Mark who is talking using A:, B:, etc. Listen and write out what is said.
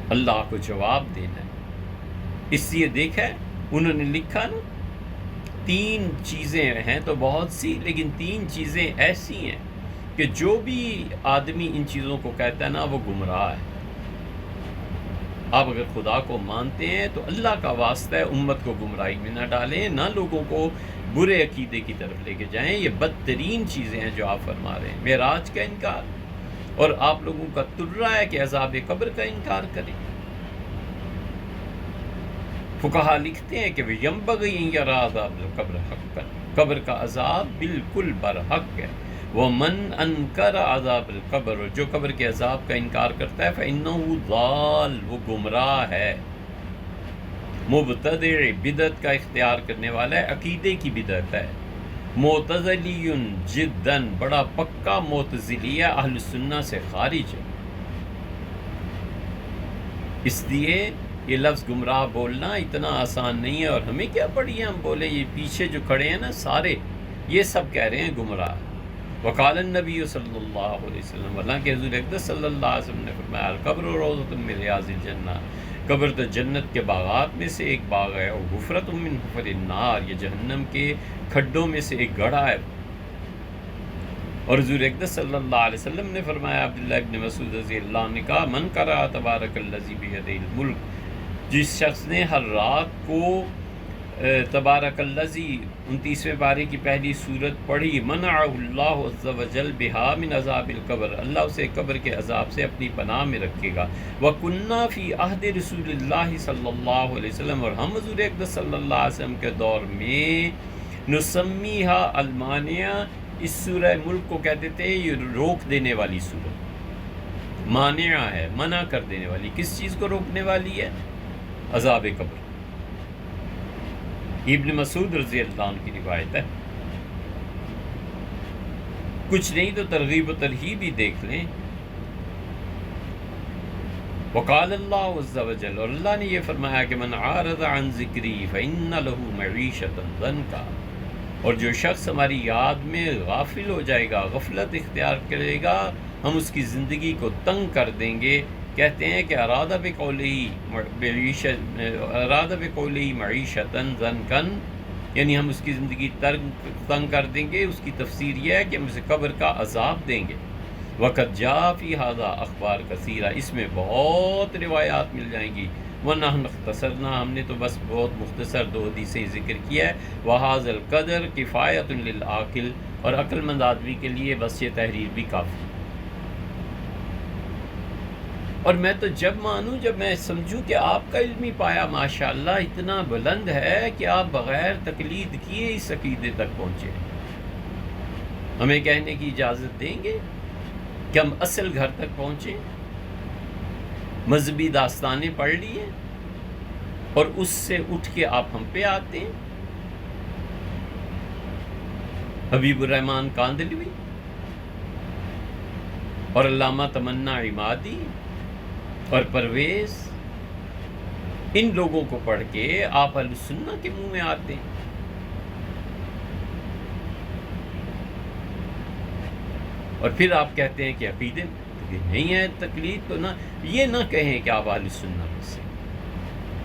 A: اللہ کو جواب دینا ہے۔ اس لیے دیکھا ہے انہوں نے لکھا نا، 3 چیزیں ہیں تو بہت سی، لیکن 3 چیزیں ایسی ہیں کہ جو بھی آدمی ان چیزوں کو کہتا ہے نا وہ گمراہ ہے۔ آپ اگر خدا کو مانتے ہیں تو اللہ کا واسطہ ہے امت کو گمراہی میں نہ ڈالیں، نہ لوگوں کو برے عقیدے کی طرف لے کے جائیں۔ یہ بدترین چیزیں ہیں جو آپ فرما رہے ہیں، معراج کا انکار، اور آپ لوگوں کا ترا ہے کہ عذاب قبر کا انکار کریں۔ فقہا لکھتے ہیں کہ يَنبَغِي أَن يَرَى عَذَابَ الْقَبْرِ حَقًّا، قبر کا عذاب بالکل برحق ہے۔ وَمَنْ أَنْكَرَ عَذَابَ الْقَبْرِ، جو قبر کے عذاب کا انکار کرتا ہے فَإِنَّهُ ضَالٌ، وہ گمراہ ہے، مبتدع، بدعت کا اختیار کرنے والا ہے، عقیدے کی بدعت ہے، معتزلی جداً، بڑا پکا معتزلی ہے، اہل سنہ سے خارج ہے۔ اس لیے یہ لفظ گمراہ بولنا اتنا آسان نہیں ہے، اور ہمیں کیا پڑی ہے ہم بولیں، یہ پیچھے جو کھڑے ہیں نا سارے، یہ سب کہہ رہے ہیں گمراہ۔ وقال النبی صلی اللہ علیہ وسلم، حالانکہ حضور اقدس صلی اللہ علیہ وسلم نے فرمایا القبر روضۃ من ریاض الجنہ، قبر تو جنت کے باغات میں سے ایک باغ ہے، اور حفرۃ من حفر النار، یہ جہنم کے کھڈوں میں سے ایک گڑھا ہے۔ اور حضور اقدس صلی اللہ علیہ وسلم نے فرمایا، عبداللہ ابن مسعود رضی اللہ عنہ نے کہا من قرأ تبارک الذی بیدہ الملک، جس شخص نے ہر رات کو تبارک الذی 29ویں پارے کی پہلی سورت پڑھی، منعہ اللہ عز وجل بہا من عذاب القبر، اللہ اسے قبر کے عذاب سے اپنی پناہ میں رکھے گا۔ وَكُنَّا فِي عہد رسول اللہ صلی اللہ علیہ وسلم، اور ہم حضور اقدس صلی اللہ علیہ وسلم کے دور میں نسمیہا المانیہ، اس سورہ ملک کو کہتے تھے یہ روک دینے والی سورت، مانعہ ہے، منع کر دینے والی۔ کس چیز کو روکنے والی ہے؟ عذاب قبر۔ ابن مسعود رضی اللہ عنہ کی روایت ہے، کچھ نہیں تو ترغیب و ترہیب ہی دیکھ لیں۔ وقال اللہ عز وجل، اور اللہ نے یہ فرمایا کہ من عارض عن ذکری فإن له معیشۃ ضنکا، اور جو شخص ہماری یاد میں غافل ہو جائے گا، غفلت اختیار کرے گا، ہم اس کی زندگی کو تنگ کر دیں گے۔ کہتے ہیں کہ اراد بقولہ معیشۃ ضنکا، یعنی ہم اس کی زندگی تنگ کر دیں گے، اس کی تفسیر یہ ہے کہ ہم اسے قبر کا عذاب دیں گے۔ وقت جاء فی ھذا اخبار کثیرہ، اس میں بہت روایات مل جائیں گی۔ وَنَحْنُ اختصرنا، ہم نے تو بس بہت مختصر 2 حدیثیں ذکر کیا ہے۔ وَھَذَا الْقَدْرُ کِفَایَۃٌ لِلْعَاقِلِ، اور عقل مند آدمی کے لیے بس یہ تحریر بھی کافی۔ اور میں تو جب مانوں، جب میں سمجھوں کہ آپ کا علمی پایا ماشاءاللہ اتنا بلند ہے کہ آپ بغیر تقلید کیے اس عقیدے تک پہنچے، ہمیں کہنے کی اجازت دیں گے کہ ہم اصل گھر تک پہنچیں، مذہبی داستانیں پڑھ لیے اور اس سے اٹھ کے آپ ہم پہ آتے ہیں؟ حبیب الرحمن کاندھلوی اور علامہ تمنا عمادی اور پرویز، ان لوگوں کو پڑھ کے آپ اہل سنہ کے منہ میں آتے ہیں۔ اور پھر آپ کہتے ہیں کہ عقیدے نہیں ہے تقلید، تو نہ یہ نہ کہیں کہ آپ اہل سنہ میں سے